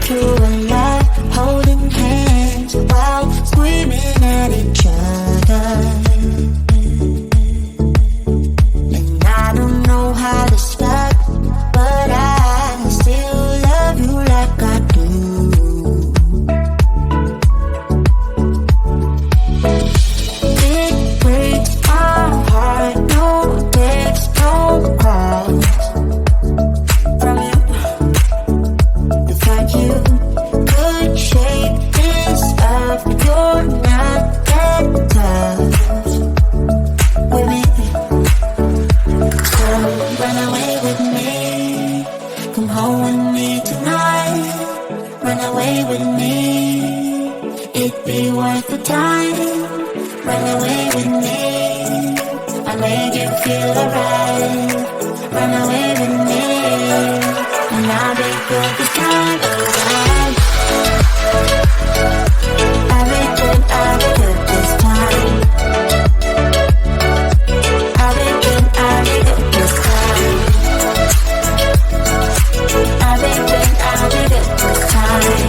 through a lot, holding hands while screaming at each other. And I don't know how to start, but I still love you like I do. It breaks my heart, no text, no calls from you. The fact you could shake this up, you're not that tough with me. So run away with me, come home with me tonight. Run away with me, it'd be worth the time. Run away with me, I made you feel alright. Run away with me, and I'll be good this time around. I'll be good this time. I'll be good this time. I'll be good this time.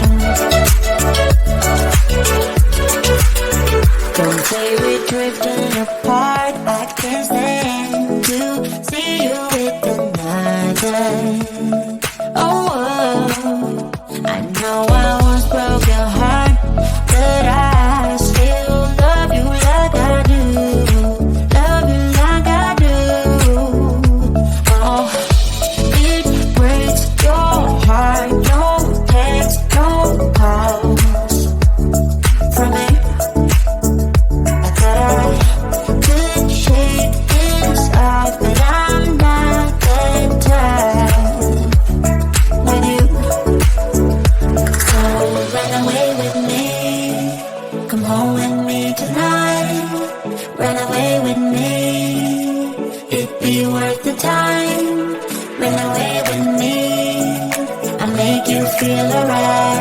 Don't say we're drifting apart, I can't stand to see you with another. Oh, home with me tonight. Run away with me. It'd be worth the time. Run away with me. I'll make you feel alright.